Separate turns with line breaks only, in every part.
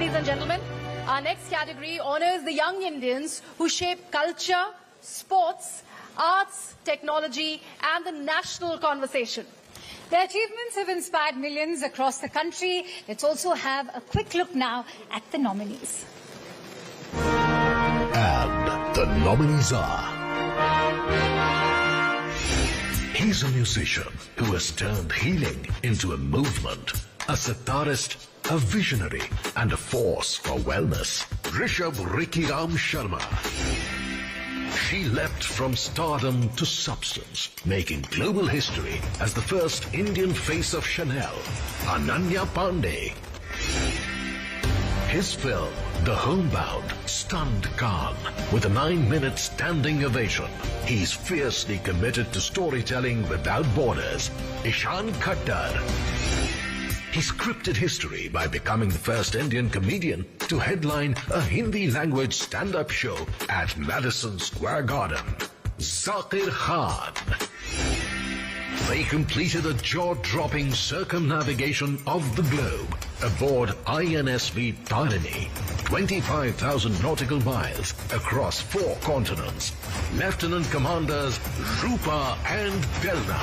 ladies and gentlemen. Our next category honors the young Indians who shape culture, sports, arts, technology, and the national conversation.
Their achievements have inspired millions across the country. Let's also have a quick look now at the nominees.
And the nominees are... He's a musician who has turned healing into a movement, a sitarist, a visionary, and a force for wellness. Rishabh Sharma. She leapt from stardom to substance, making global history as the first Indian face of Chanel, Ananya Pandey. His film, The Homebound, stunned Khan with a 9-minute standing ovation. He's fiercely committed to storytelling without borders. Ishan Khattar. He scripted history by becoming the first Indian comedian to headline a Hindi-language stand-up show at Madison Square Garden. Zakir Khan. They completed a jaw-dropping circumnavigation of the globe aboard INSV Tarini, 25,000 nautical miles across 4 continents. Lieutenant Commanders Roopa and Dilna.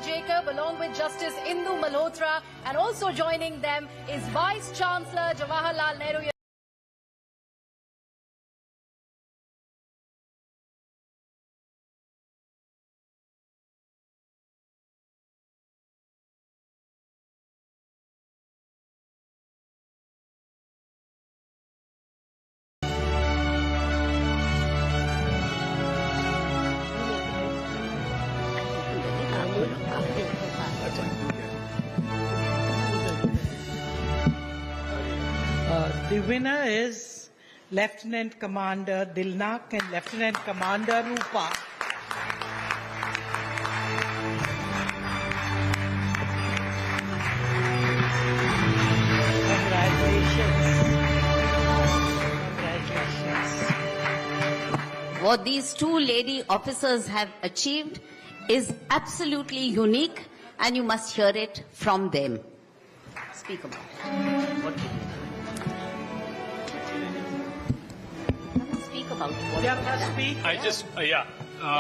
Jacob, along with Justice Indu Malhotra, and also joining them is Vice Chancellor Jawaharlal Nehru.
The winner is Lieutenant Commander Dilna and Lieutenant Commander Roopa. Congratulations.
What these 2 lady officers have achieved is absolutely unique, and you must hear it from them. Speak about it. What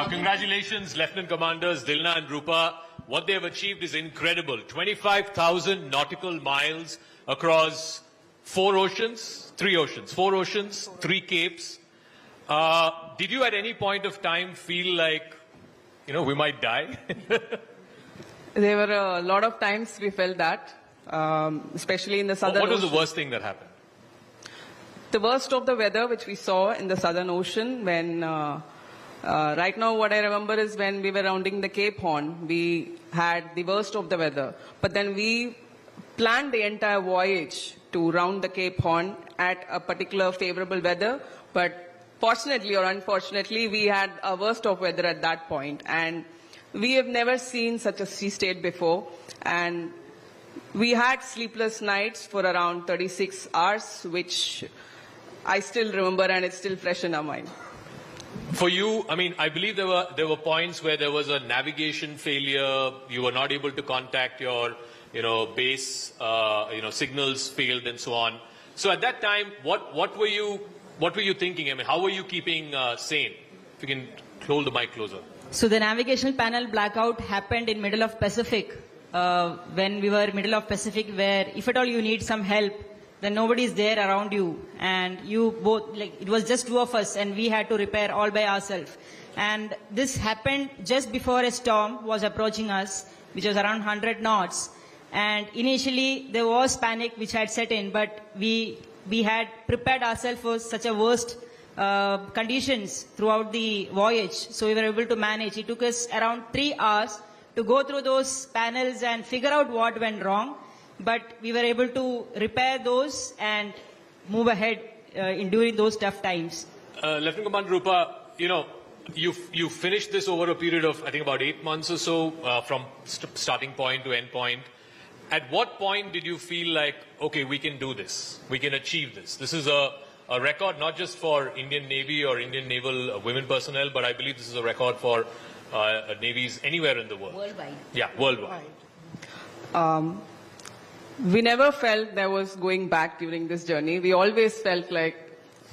Congratulations, Lieutenant Commanders Dilna and Roopa. What they have achieved is incredible. 25,000 nautical miles across 4 oceans, 3 capes. Did you at any point of time feel like, we might die?
There were a lot of times we felt that, especially in the southern
What was
ocean.
the worst thing that happened?
The worst of the weather which we saw in the Southern Ocean when, right now what I remember is when we were rounding the Cape Horn, we had the worst of the weather. But then we planned the entire voyage to round the Cape Horn at a particular favorable weather. But fortunately or unfortunately, we had a worst of weather at that point. And we have never seen such a sea state before. And we had sleepless nights for around 36 hours, which I still remember, and it's still fresh in our mind.
For you, I believe there were points where there was a navigation failure. You were not able to contact your, base, signals failed and so on. So at that time, what were you thinking? How were you keeping sane? If you can hold the mic closer.
So the navigational panel blackout happened in middle of Pacific. When we were middle of Pacific, where if at all you need some help, then nobody is there around you, and you both, it was just 2 of us, and we had to repair all by ourselves. And this happened just before a storm was approaching us, which was around 100 knots. And initially there was panic which had set in, but we had prepared ourselves for such a worst conditions throughout the voyage. So we were able to manage. It took us around 3 hours to go through those panels and figure out what went wrong. But we were able to repair those and move ahead during those tough times.
Lieutenant Commander Roopa, you finished this over a period of, I think, about 8 months or so, from starting point to end point. At what point did you feel like, okay, we can do this, we can achieve this? This is a record not just for Indian Navy or Indian naval women personnel, but I believe this is a record for navies anywhere in the world.
Worldwide.
Yeah, worldwide.
We never felt there was going back during this journey. We always felt like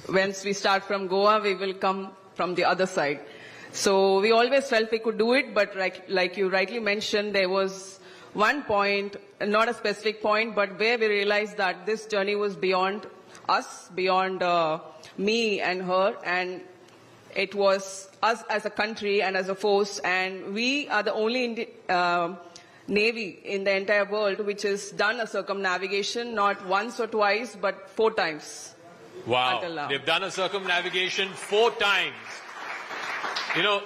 once we start from Goa, we will come from the other side. So we always felt we could do it, but like you rightly mentioned, there was one point, not a specific point, but where we realized that this journey was beyond us, beyond me and her, and it was us as a country and as a force, and we are the only Navy in the entire world which has done a circumnavigation, not once or twice, but 4 times.
Wow, they've done a circumnavigation 4 times. You know,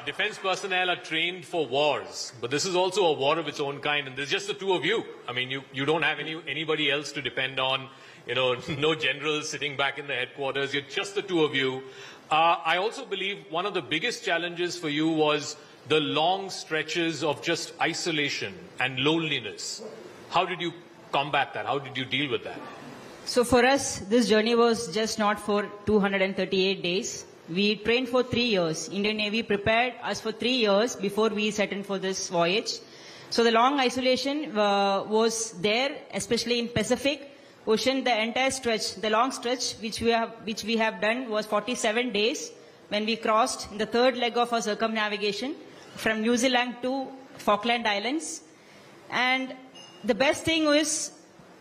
defense personnel are trained for wars, but this is also a war of its own kind, and there's just the 2 of you. I mean, you don't have anybody else to depend on, you know, no generals sitting back in the headquarters, you're just the 2 of you. I also believe one of the biggest challenges for you was the long stretches of just isolation and loneliness. How did you combat that? How did you deal with that?
So for us, this journey was just not for 238 days. We trained for 3 years. Indian Navy prepared us for 3 years before we set in for this voyage. So the long isolation was there, especially in Pacific Ocean. The entire stretch, the long stretch which we have done was 47 days when we crossed the 3rd leg of our circumnavigation from New Zealand to Falkland Islands. And the best thing was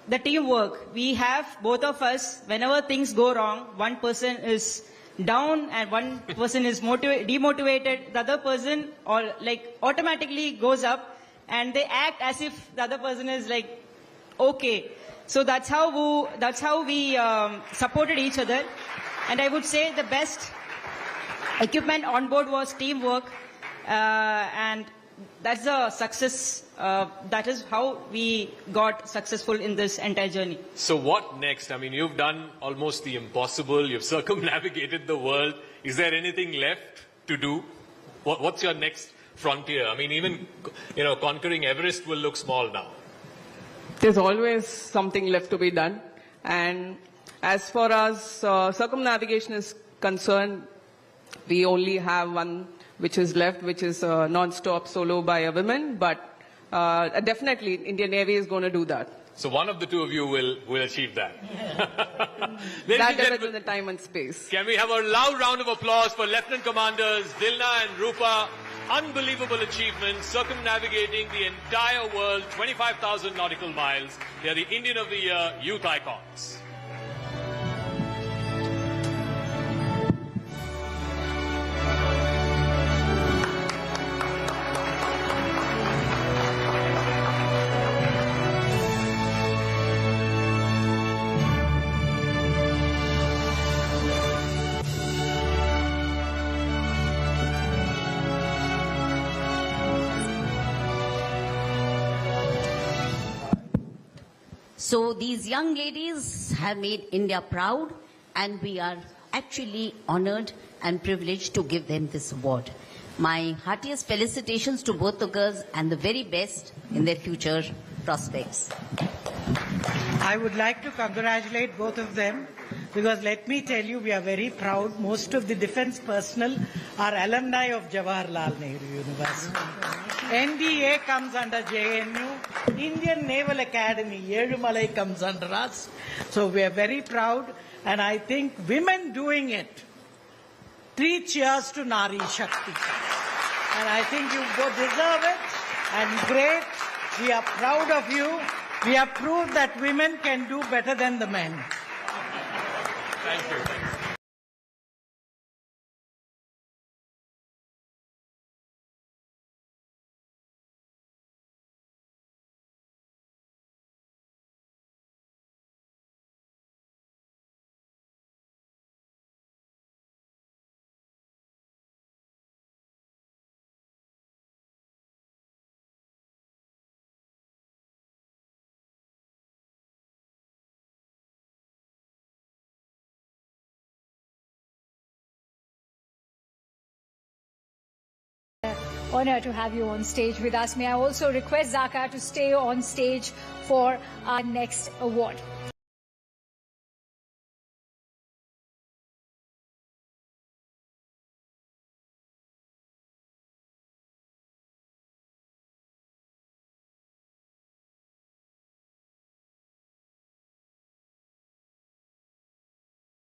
the teamwork. We have, both of us, whenever things go wrong, one person is down and one person is demotivated, the other person automatically goes up and they act as if the other person is like, okay. So that's how we supported each other. And I would say the best equipment on board was teamwork, and that's the success. That is how we got successful in this entire journey.
So what next? I mean, you've done almost the impossible. You've circumnavigated the world. Is there anything left to do? What's your next frontier? I mean, even, you know, conquering Everest will look small now.
There's always something left to be done. And as far as circumnavigation is concerned, we only have one which is left, which is non-stop solo by a woman. But definitely, Indian Navy is going to do that.
So one of the 2 of you will achieve that.
That depends on the time and space.
Can we have a loud round of applause for Lieutenant Commanders Dilna and Roopa? Unbelievable achievement, circumnavigating the entire world, 25,000 nautical miles. They are the Indian of the Year Youth Icons.
So these young ladies have made India proud, and we are actually honored and privileged to give them this award. My heartiest felicitations to both the girls and the very best in their future prospects.
I would like to congratulate both of them, because let me tell you, we are very proud. Most of the defense personnel are alumni of Jawaharlal Nehru University. NDA comes under JNU. Indian Naval Academy, Yelumalai, comes under us. So we are very proud. And I think women doing it, 3 cheers to Nari Shakti. And I think you both deserve it. And great. We are proud of you. We have proved that women can do better than the men.
Thank you.
Honor to have you on stage with us. May I also request Zaka to stay on stage for our next award.